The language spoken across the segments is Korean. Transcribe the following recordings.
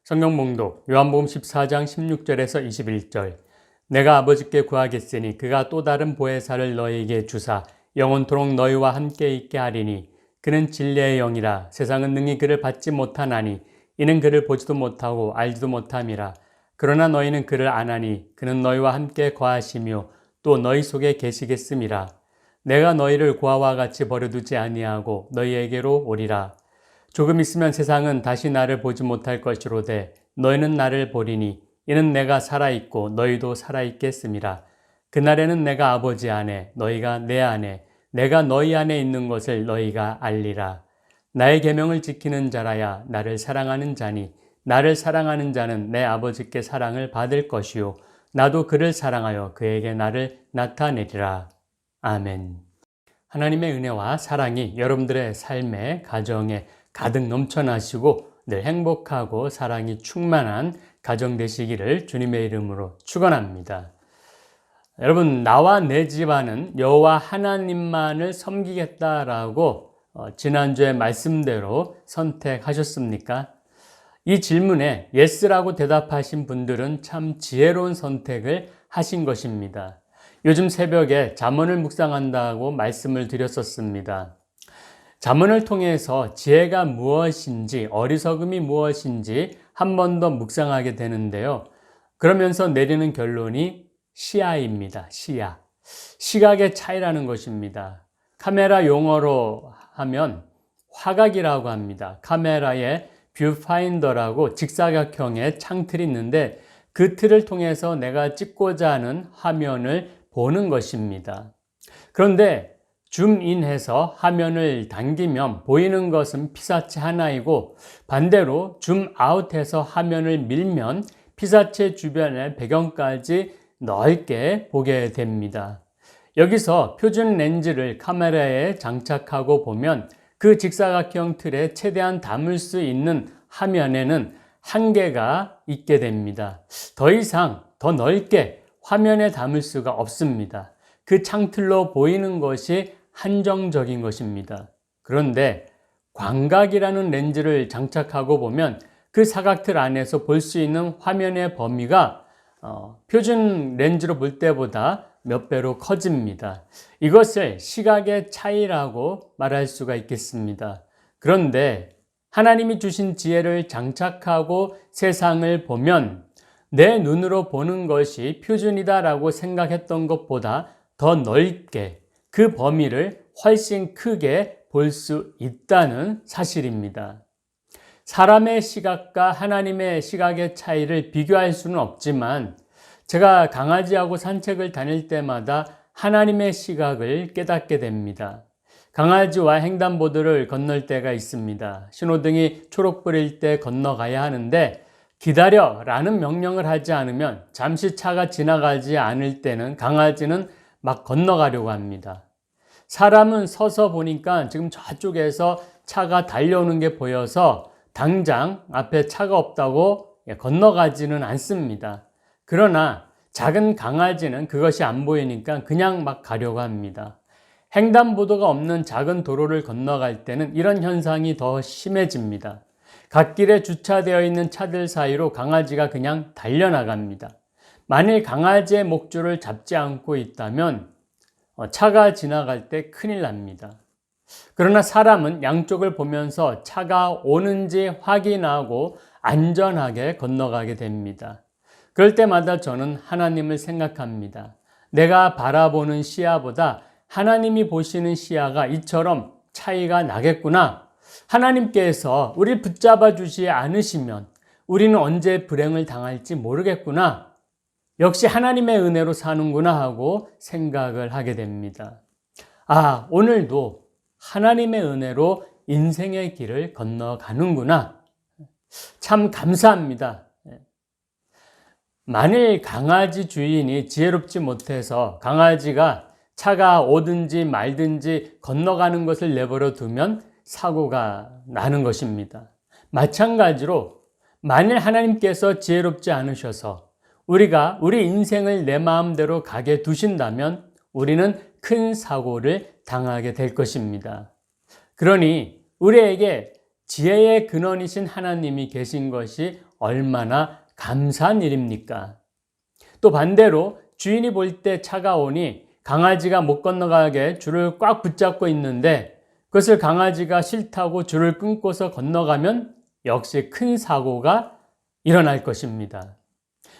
성경 봉독 요한복음 14장 16절에서 21절. 내가 아버지께 구하겠으니 그가 또 다른 보혜사를 너희에게 주사 영원토록 너희와 함께 있게 하리니 그는 진리의 영이라. 세상은 능히 그를 받지 못하나니 이는 그를 보지도 못하고 알지도 못함이라. 그러나 너희는 그를 아나니 그는 너희와 함께 거하시며 또 너희 속에 계시겠음이라. 내가 너희를 고아와 같이 버려두지 아니하고 너희에게로 오리라. 조금 있으면 세상은 다시 나를 보지 못할 것이로되 너희는 나를 보리니 이는 내가 살아있고 너희도 살아있겠음이라. 그날에는 내가 아버지 안에 너희가 내 안에 내가 너희 안에 있는 것을 너희가 알리라. 나의 계명을 지키는 자라야 나를 사랑하는 자니 나를 사랑하는 자는 내 아버지께 사랑을 받을 것이요 나도 그를 사랑하여 그에게 나를 나타내리라. 아멘. 하나님의 은혜와 사랑이 여러분들의 삶에, 가정에 가득 넘쳐나시고 늘 행복하고 사랑이 충만한 가정 되시기를 주님의 이름으로 축원합니다. 여러분, 나와 내 집안은 여호와 하나님만을 섬기겠다라고 지난주에 말씀대로 선택하셨습니까? 이 질문에 예스라고 대답하신 분들은 참 지혜로운 선택을 하신 것입니다. 요즘 새벽에 잠언을 묵상한다고 말씀을 드렸었습니다. 잠언을 통해서 지혜가 무엇인지, 어리석음이 무엇인지 한 번 더 묵상하게 되는데요. 그러면서 내리는 결론이 시야입니다. 시야. 시각의 차이라는 것입니다. 카메라 용어로 하면 화각이라고 합니다. 카메라에 뷰파인더라고 직사각형의 창틀이 있는데 그 틀을 통해서 내가 찍고자 하는 화면을 보는 것입니다. 그런데 줌인해서 화면을 당기면 보이는 것은 피사체 하나이고 반대로 줌아웃해서 화면을 밀면 피사체 주변의 배경까지 넓게 보게 됩니다. 여기서 표준 렌즈를 카메라에 장착하고 보면 그 직사각형 틀에 최대한 담을 수 있는 화면에는 한계가 있게 됩니다. 더 이상 더 넓게 화면에 담을 수가 없습니다. 그 창틀로 보이는 것이 한정적인 것입니다. 그런데 광각이라는 렌즈를 장착하고 보면 그 사각틀 안에서 볼 수 있는 화면의 범위가 표준 렌즈로 볼 때보다 몇 배로 커집니다. 이것을 시각의 차이라고 말할 수가 있겠습니다. 그런데 하나님이 주신 지혜를 장착하고 세상을 보면 내 눈으로 보는 것이 표준이다라고 생각했던 것보다 더 넓게 그 범위를 훨씬 크게 볼 수 있다는 사실입니다. 사람의 시각과 하나님의 시각의 차이를 비교할 수는 없지만 제가 강아지하고 산책을 다닐 때마다 하나님의 시각을 깨닫게 됩니다. 강아지와 횡단보도를 건널 때가 있습니다. 신호등이 초록불일 때 건너가야 하는데 기다려 라는 명령을 하지 않으면 잠시 차가 지나가지 않을 때는 강아지는 막 건너가려고 합니다. 사람은 서서 보니까 지금 저쪽에서 차가 달려오는 게 보여서 당장 앞에 차가 없다고 건너가지는 않습니다. 그러나 작은 강아지는 그것이 안 보이니까 그냥 막 가려고 합니다. 횡단보도가 없는 작은 도로를 건너갈 때는 이런 현상이 더 심해집니다. 갓길에 주차되어 있는 차들 사이로 강아지가 그냥 달려나갑니다. 만일 강아지의 목줄을 잡지 않고 있다면 차가 지나갈 때 큰일 납니다. 그러나 사람은 양쪽을 보면서 차가 오는지 확인하고 안전하게 건너가게 됩니다. 그럴 때마다 저는 하나님을 생각합니다. 내가 바라보는 시야보다 하나님이 보시는 시야가 이처럼 차이가 나겠구나. 하나님께서 우리를 붙잡아 주지 않으시면 우리는 언제 불행을 당할지 모르겠구나. 역시 하나님의 은혜로 사는구나 하고 생각을 하게 됩니다. 오늘도 하나님의 은혜로 인생의 길을 건너가는구나. 참 감사합니다. 만일 강아지 주인이 지혜롭지 못해서 강아지가 차가 오든지 말든지 건너가는 것을 내버려 두면 사고가 나는 것입니다. 마찬가지로 만일 하나님께서 지혜롭지 않으셔서 우리가 우리 인생을 내 마음대로 가게 두신다면 우리는 큰 사고를 당하게 될 것입니다. 그러니 우리에게 지혜의 근원이신 하나님이 계신 것이 얼마나 감사한 일입니까? 또 반대로 주인이 볼 때 차가 오니 강아지가 못 건너가게 줄을 꽉 붙잡고 있는데 그것을 강아지가 싫다고 줄을 끊고서 건너가면 역시 큰 사고가 일어날 것입니다.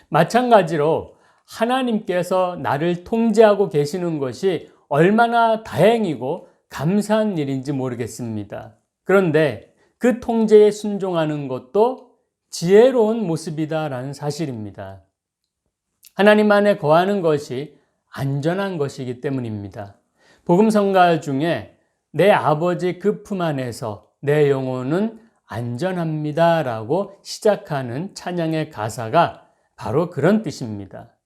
마찬가지로 하나님께서 나를 통제하고 계시는 것이 얼마나 다행이고 감사한 일인지 모르겠습니다. 그런데 그 통제에 순종하는 것도 지혜로운 모습이다라는 사실입니다. 하나님 안에 거하는 것이 안전한 것이기 때문입니다. 복음 성가 중에 내 아버지 그 품 안에서 내 영혼은 안전합니다 라고 시작하는 찬양의 가사가 바로 그런 뜻입니다.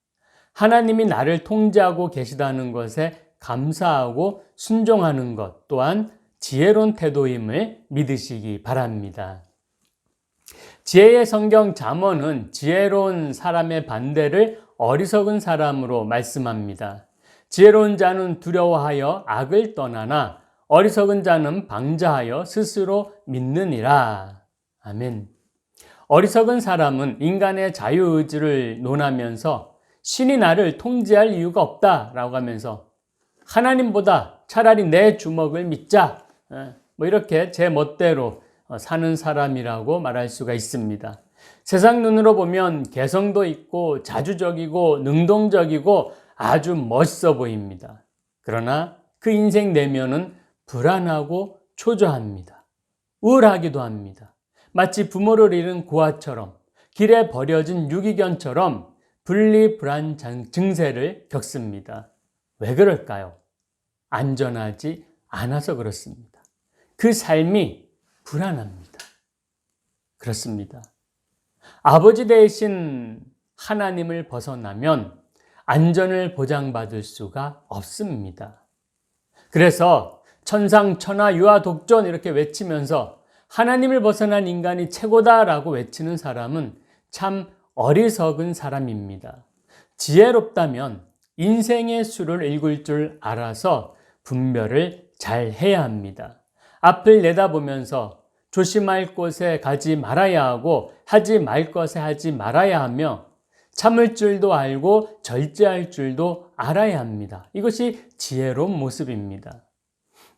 하나님이 나를 통제하고 계시다는 것에 감사하고 순종하는 것 또한 지혜로운 태도임을 믿으시기 바랍니다. 지혜의 성경 잠언은 지혜로운 사람의 반대를 어리석은 사람으로 말씀합니다. 지혜로운 자는 두려워하여 악을 떠나나 어리석은 자는 방자하여 스스로 믿느니라. 아멘. 어리석은 사람은 인간의 자유의지를 논하면서 신이 나를 통제할 이유가 없다라고 하면서 하나님보다 차라리 내 주먹을 믿자, 이렇게 제 멋대로 사는 사람이라고 말할 수가 있습니다. 세상 눈으로 보면 개성도 있고 자주적이고 능동적이고 아주 멋있어 보입니다. 그러나 그 인생 내면은 불안하고 초조합니다. 우울하기도 합니다. 마치 부모를 잃은 고아처럼 길에 버려진 유기견처럼 분리불안 증세를 겪습니다. 왜 그럴까요? 안전하지 않아서 그렇습니다. 그 삶이 불안합니다. 그렇습니다. 아버지 대신 하나님을 벗어나면 안전을 보장받을 수가 없습니다. 그래서 천상, 천하, 유아, 독존 이렇게 외치면서 하나님을 벗어난 인간이 최고다라고 외치는 사람은 참 어리석은 사람입니다. 지혜롭다면 인생의 수를 읽을 줄 알아서 분별을 잘 해야 합니다. 앞을 내다보면서 조심할 곳에 가지 말아야 하고 하지 말 것에 하지 말아야 하며 참을 줄도 알고 절제할 줄도 알아야 합니다. 이것이 지혜로운 모습입니다.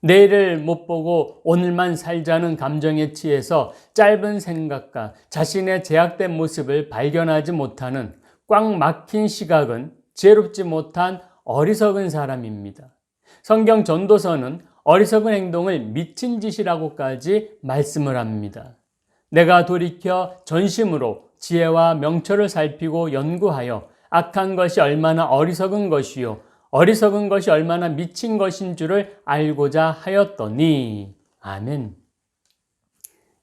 내일을 못 보고 오늘만 살자는 감정에 취해서 짧은 생각과 자신의 제약된 모습을 발견하지 못하는 꽉 막힌 시각은 지혜롭지 못한 어리석은 사람입니다. 성경 전도서는 어리석은 행동을 미친 짓이라고까지 말씀을 합니다. 내가 돌이켜 전심으로 지혜와 명철을 살피고 연구하여 악한 것이 얼마나 어리석은 것이요 어리석은 것이 얼마나 미친 것인 줄을 알고자 하였더니. 아멘.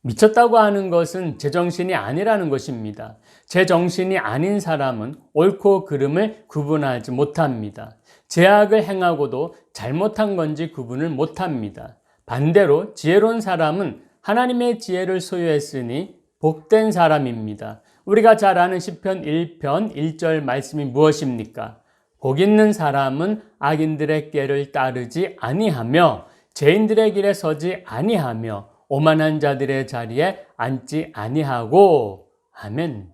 미쳤다고 하는 것은 제정신이 아니라는 것입니다. 제정신이 아닌 사람은 옳고 그름을 구분하지 못합니다. 제약을 행하고도 잘못한 건지 구분을 못합니다. 반대로 지혜로운 사람은 하나님의 지혜를 소유했으니 복된 사람입니다. 우리가 잘 아는 시편 1편 1절 말씀이 무엇입니까? 복 있는 사람은 악인들의 꾀를 따르지 아니하며 죄인들의 길에 서지 아니하며 오만한 자들의 자리에 앉지 아니하고. 아멘.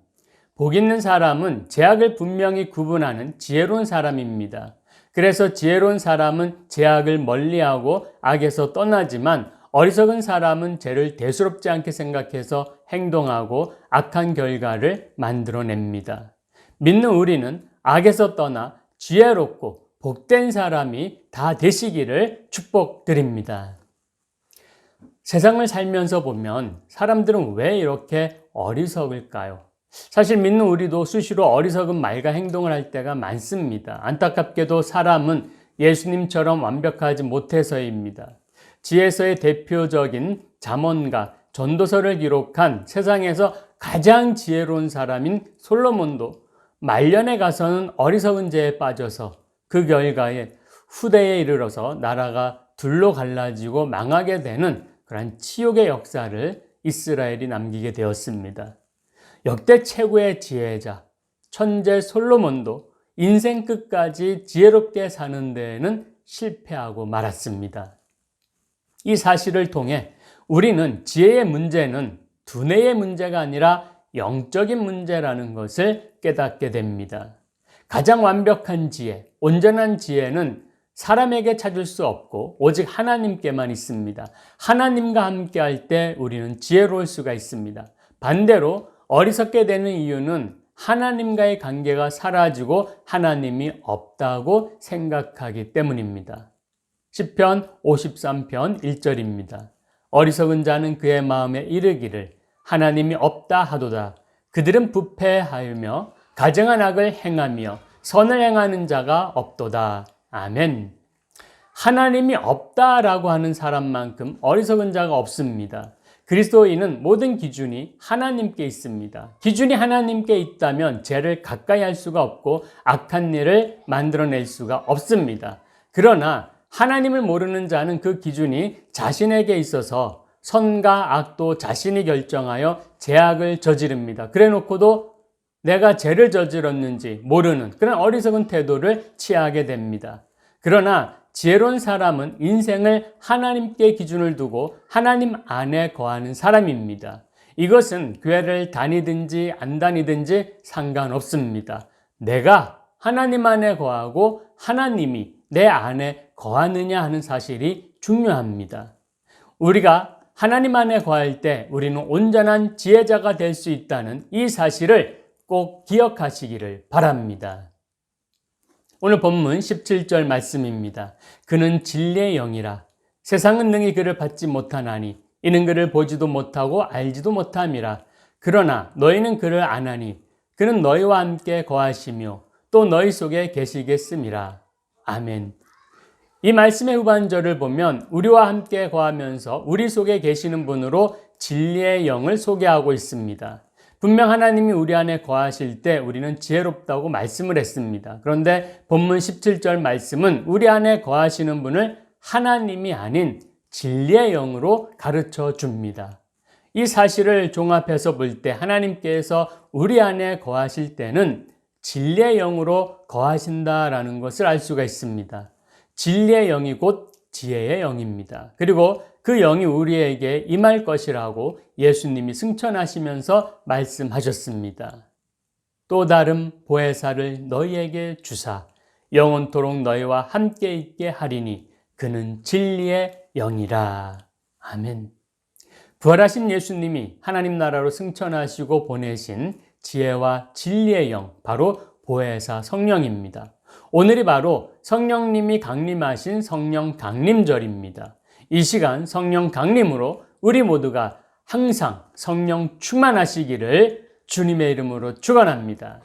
복 있는 사람은 죄악을 분명히 구분하는 지혜로운 사람입니다. 그래서 지혜로운 사람은 죄악을 멀리하고 악에서 떠나지만 어리석은 사람은 죄를 대수롭지 않게 생각해서 행동하고 악한 결과를 만들어냅니다. 믿는 우리는 악에서 떠나 지혜롭고 복된 사람이 다 되시기를 축복드립니다. 세상을 살면서 보면 사람들은 왜 이렇게 어리석을까요? 사실 믿는 우리도 수시로 어리석은 말과 행동을 할 때가 많습니다. 안타깝게도 사람은 예수님처럼 완벽하지 못해서입니다. 지혜서의 대표적인 잠언가 전도서를 기록한 세상에서 가장 지혜로운 사람인 솔로몬도 말년에 가서는 어리석은 죄에 빠져서 그 결과에 후대에 이르러서 나라가 둘로 갈라지고 망하게 되는 그러한 치욕의 역사를 이스라엘이 남기게 되었습니다. 역대 최고의 지혜자 천재 솔로몬도 인생 끝까지 지혜롭게 사는 데에는 실패하고 말았습니다. 이 사실을 통해 우리는 지혜의 문제는 두뇌의 문제가 아니라 영적인 문제라는 것을 깨닫게 됩니다. 가장 완벽한 지혜, 온전한 지혜는 사람에게 찾을 수 없고 오직 하나님께만 있습니다. 하나님과 함께 할 때 우리는 지혜로울 수가 있습니다. 반대로 어리석게 되는 이유는 하나님과의 관계가 사라지고 하나님이 없다고 생각하기 때문입니다. 시편 53편 1절입니다. 어리석은 자는 그의 마음에 이르기를 하나님이 없다 하도다. 그들은 부패하며 가증한 악을 행하며 선을 행하는 자가 없도다. 아멘. 하나님이 없다라고 하는 사람만큼 어리석은 자가 없습니다. 그리스도인은 모든 기준이 하나님께 있습니다. 기준이 하나님께 있다면 죄를 가까이 할 수가 없고 악한 일을 만들어낼 수가 없습니다. 그러나 하나님을 모르는 자는 그 기준이 자신에게 있어서 선과 악도 자신이 결정하여 죄악을 저지릅니다. 그래 놓고도 내가 죄를 저질렀는지 모르는 그런 어리석은 태도를 취하게 됩니다. 그러나 지혜로운 사람은 인생을 하나님께 기준을 두고 하나님 안에 거하는 사람입니다. 이것은 교회를 다니든지 안 다니든지 상관없습니다. 내가 하나님 안에 거하고 하나님이 내 안에 거하느냐 하는 사실이 중요합니다. 우리가 하나님 안에 거할 때 우리는 온전한 지혜자가 될 수 있다는 이 사실을 꼭 기억하시기를 바랍니다. 오늘 본문 17절 말씀입니다. 그는 진리의 영이라 세상은 능히 그를 받지 못하나니 이는 그를 보지도 못하고 알지도 못함이라. 그러나 너희는 그를 아나니 그는 너희와 함께 거하시며 또 너희 속에 계시겠음이라. 아멘. 이 말씀의 후반절을 보면 우리와 함께 거하면서 우리 속에 계시는 분으로 진리의 영을 소개하고 있습니다. 분명 하나님이 우리 안에 거하실 때 우리는 지혜롭다고 말씀을 했습니다. 그런데 본문 17절 말씀은 우리 안에 거하시는 분을 하나님이 아닌 진리의 영으로 가르쳐 줍니다. 이 사실을 종합해서 볼 때 하나님께서 우리 안에 거하실 때는 진리의 영으로 거하신다라는 것을 알 수가 있습니다. 진리의 영이 곧 지혜의 영입니다. 그리고 그 영이 우리에게 임할 것이라고 예수님이 승천하시면서 말씀하셨습니다. 또 다른 보혜사를 너희에게 주사 영원토록 너희와 함께 있게 하리니 그는 진리의 영이라. 아멘. 부활하신 예수님이 하나님 나라로 승천하시고 보내신 지혜와 진리의 영, 바로 보혜사 성령입니다. 오늘이 바로 성령님이 강림하신 성령 강림절입니다. 이 시간 성령 강림으로 우리 모두가 항상 성령 충만하시기를 주님의 이름으로 축원합니다.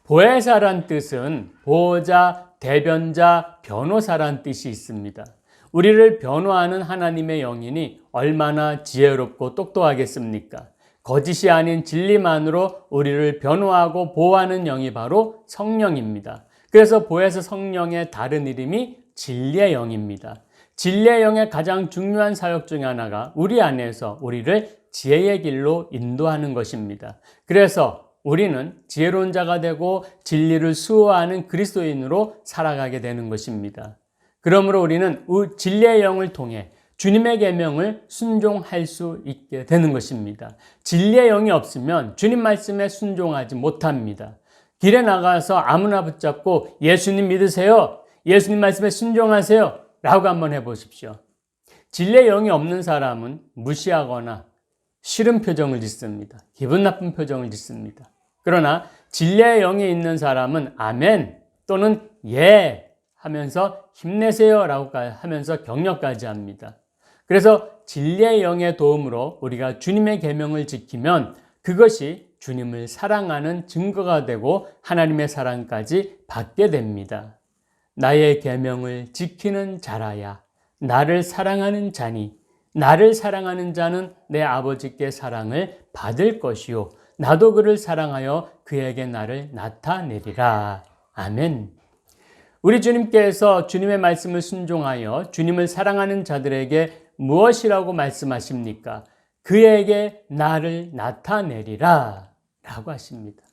보혜사란 뜻은 보호자, 대변자, 변호사란 뜻이 있습니다. 우리를 변호하는 하나님의 영이니 얼마나 지혜롭고 똑똑하겠습니까? 거짓이 아닌 진리만으로 우리를 변호하고 보호하는 영이 바로 성령입니다. 그래서 보혜사 성령의 다른 이름이 진리의 영입니다. 진리의 영의 가장 중요한 사역 중에 하나가 우리 안에서 우리를 지혜의 길로 인도하는 것입니다. 그래서 우리는 지혜로운 자가 되고 진리를 수호하는 그리스도인으로 살아가게 되는 것입니다. 그러므로 우리는 진리의 영을 통해 주님의 계명을 순종할 수 있게 되는 것입니다. 진리의 영이 없으면 주님 말씀에 순종하지 못합니다. 길에 나가서 아무나 붙잡고 예수님 믿으세요, 예수님 말씀에 순종하세요 라고 한번 해보십시오. 진리의 영이 없는 사람은 무시하거나 싫은 표정을 짓습니다. 기분 나쁜 표정을 짓습니다. 그러나 진리의 영이 있는 사람은 아멘 또는 예 하면서 힘내세요 라고 하면서 격려까지 합니다. 그래서 진리의 영의 도움으로 우리가 주님의 계명을 지키면 그것이 주님을 사랑하는 증거가 되고 하나님의 사랑까지 받게 됩니다. 나의 계명을 지키는 자라야 나를 사랑하는 자니 나를 사랑하는 자는 내 아버지께 사랑을 받을 것이요 나도 그를 사랑하여 그에게 나를 나타내리라. 아멘. 우리 주님께서 주님의 말씀을 순종하여 주님을 사랑하는 자들에게 무엇이라고 말씀하십니까? 그에게 나를 나타내리라 라고 하십니다.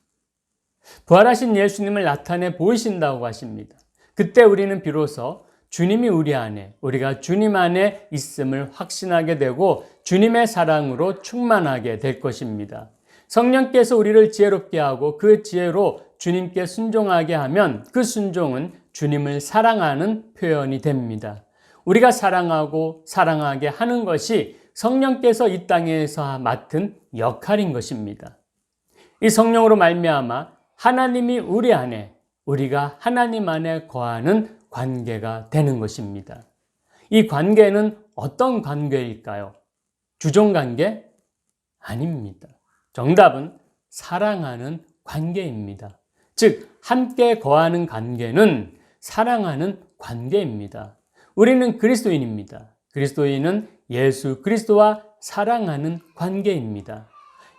부활하신 예수님을 나타내 보이신다고 하십니다. 그때 우리는 비로소 주님이 우리 안에, 우리가 주님 안에 있음을 확신하게 되고 주님의 사랑으로 충만하게 될 것입니다. 성령께서 우리를 지혜롭게 하고 그 지혜로 주님께 순종하게 하면 그 순종은 주님을 사랑하는 표현이 됩니다. 우리가 사랑하고 사랑하게 하는 것이 성령께서 이 땅에서 맡은 역할인 것입니다. 이 성령으로 말미암아 하나님이 우리 안에, 우리가 하나님 안에 거하는 관계가 되는 것입니다. 이 관계는 어떤 관계일까요? 주종관계? 아닙니다. 정답은 사랑하는 관계입니다. 즉, 함께 거하는 관계는 사랑하는 관계입니다. 우리는 그리스도인입니다. 그리스도인은 예수 그리스도와 사랑하는 관계입니다.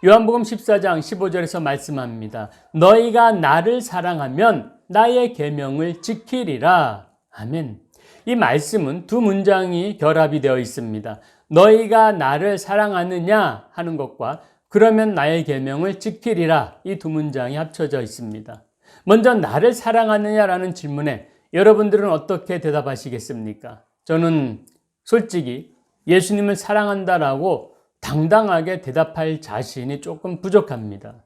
요한복음 14장 15절에서 말씀합니다. 너희가 나를 사랑하면 나의 계명을 지키리라. 아멘. 이 말씀은 두 문장이 결합이 되어 있습니다. 너희가 나를 사랑하느냐 하는 것과 그러면 나의 계명을 지키리라, 이 두 문장이 합쳐져 있습니다. 먼저 나를 사랑하느냐라는 질문에 여러분들은 어떻게 대답하시겠습니까? 저는 솔직히 예수님을 사랑한다라고 당당하게 대답할 자신이 조금 부족합니다.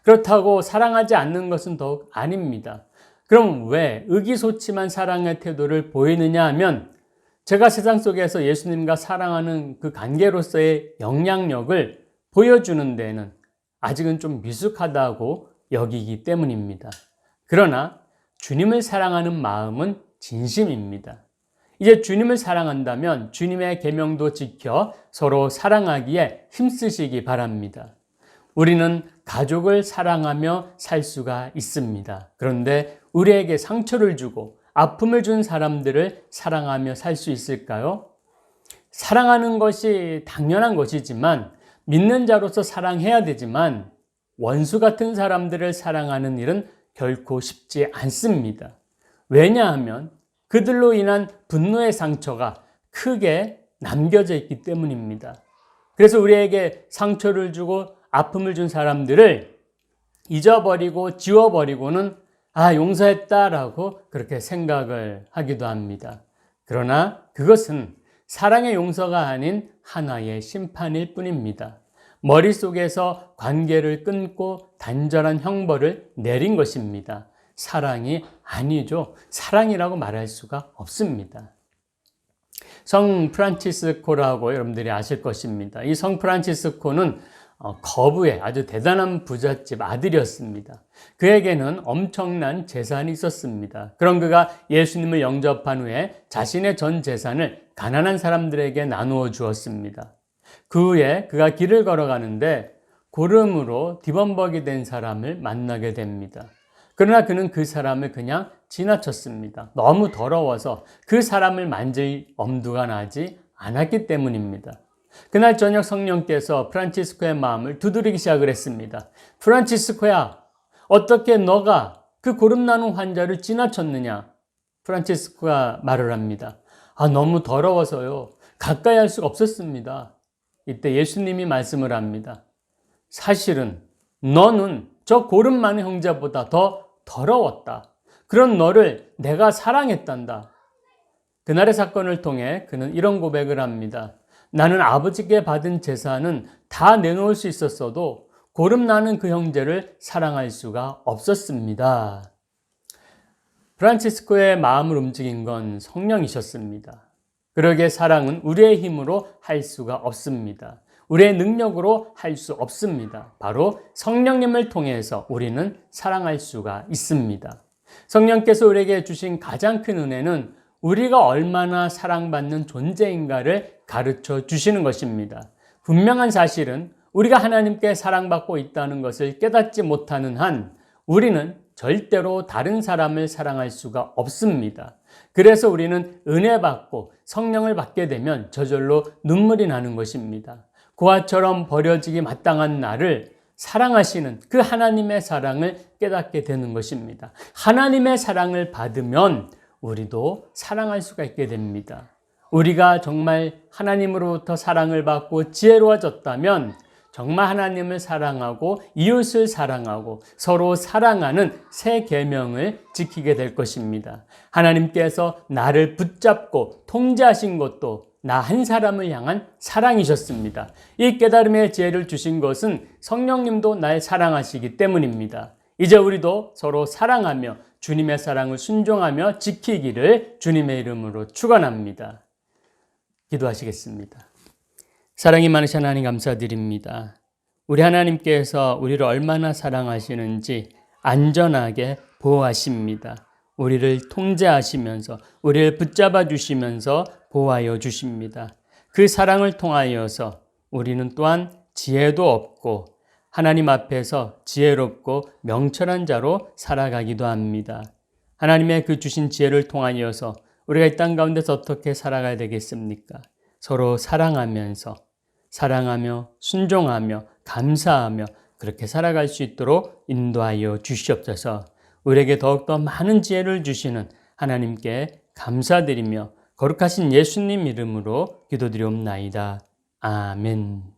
그렇다고 사랑하지 않는 것은 더욱 아닙니다. 그럼 왜 의기소침한 사랑의 태도를 보이느냐 하면 제가 세상 속에서 예수님과 사랑하는 그 관계로서의 영향력을 보여주는 데는 아직은 좀 미숙하다고 여기기 때문입니다. 그러나 주님을 사랑하는 마음은 진심입니다. 이제 주님을 사랑한다면 주님의 계명도 지켜 서로 사랑하기에 힘쓰시기 바랍니다. 우리는 가족을 사랑하며 살 수가 있습니다. 그런데 우리에게 상처를 주고 아픔을 준 사람들을 사랑하며 살 수 있을까요? 사랑하는 것이 당연한 것이지만 믿는 자로서 사랑해야 되지만 원수 같은 사람들을 사랑하는 일은 결코 쉽지 않습니다. 왜냐하면 그들로 인한 분노의 상처가 크게 남겨져 있기 때문입니다. 그래서 우리에게 상처를 주고 아픔을 준 사람들을 잊어버리고 지워버리고는 용서했다라고 그렇게 생각을 하기도 합니다. 그러나 그것은 사랑의 용서가 아닌 하나의 심판일 뿐입니다. 머릿속에서 관계를 끊고 단절한 형벌을 내린 것입니다. 사랑이 아니죠. 사랑이라고 말할 수가 없습니다. 성 프란치스코라고 여러분들이 아실 것입니다. 이 성 프란치스코는 거부의 아주 대단한 부잣집 아들이었습니다. 그에게는 엄청난 재산이 있었습니다. 그런 그가 예수님을 영접한 후에 자신의 전 재산을 가난한 사람들에게 나누어 주었습니다. 그 후에 그가 길을 걸어가는데 고름으로 뒤범벅이 된 사람을 만나게 됩니다. 그러나 그는 그 사람을 그냥 지나쳤습니다. 너무 더러워서 그 사람을 만질 엄두가 나지 않았기 때문입니다. 그날 저녁 성령께서 프란치스코의 마음을 두드리기 시작을 했습니다. 프란치스코야, 어떻게 너가 그 고름나는 환자를 지나쳤느냐? 프란치스코가 말을 합니다. 너무 더러워서요. 가까이 할 수가 없었습니다. 이때 예수님이 말씀을 합니다. 사실은 너는 저 고름 많은 형제보다 더 더러웠다. 그런 너를 내가 사랑했단다. 그날의 사건을 통해 그는 이런 고백을 합니다. 나는 아버지께 받은 재산은 다 내놓을 수 있었어도 고름나는 그 형제를 사랑할 수가 없었습니다. 프란치스코의 마음을 움직인 건 성령이셨습니다. 그러기에 사랑은 우리의 힘으로 할 수가 없습니다. 우리의 능력으로 할 수 없습니다. 바로 성령님을 통해서 우리는 사랑할 수가 있습니다. 성령께서 우리에게 주신 가장 큰 은혜는 우리가 얼마나 사랑받는 존재인가를 가르쳐 주시는 것입니다. 분명한 사실은 우리가 하나님께 사랑받고 있다는 것을 깨닫지 못하는 한 우리는 절대로 다른 사람을 사랑할 수가 없습니다. 그래서 우리는 은혜 받고 성령을 받게 되면 저절로 눈물이 나는 것입니다. 고아처럼 버려지기 마땅한 나를 사랑하시는 그 하나님의 사랑을 깨닫게 되는 것입니다. 하나님의 사랑을 받으면 우리도 사랑할 수가 있게 됩니다. 우리가 정말 하나님으로부터 사랑을 받고 지혜로워졌다면 정말 하나님을 사랑하고 이웃을 사랑하고 서로 사랑하는 새 계명을 지키게 될 것입니다. 하나님께서 나를 붙잡고 통제하신 것도 나 한 사람을 향한 사랑이셨습니다. 이 깨달음의 지혜를 주신 것은 성령님도 날 사랑하시기 때문입니다. 이제 우리도 서로 사랑하며 주님의 사랑을 순종하며 지키기를 주님의 이름으로 축원합니다. 기도하시겠습니다. 사랑이 많으신 하나님 감사드립니다. 우리 하나님께서 우리를 얼마나 사랑하시는지 안전하게 보호하십니다. 우리를 통제하시면서 우리를 붙잡아 주시면서 보호하여 주십니다. 그 사랑을 통하여서 우리는 또한 지혜도 얻고 하나님 앞에서 지혜롭고 명철한 자로 살아가기도 합니다. 하나님의 그 주신 지혜를 통하여서 우리가 이 땅 가운데서 어떻게 살아가야 되겠습니까? 서로 사랑하며 순종하며 감사하며 그렇게 살아갈 수 있도록 인도하여 주시옵소서. 우리에게 더욱더 많은 지혜를 주시는 하나님께 감사드리며 거룩하신 예수님 이름으로 기도드리옵나이다. 아멘.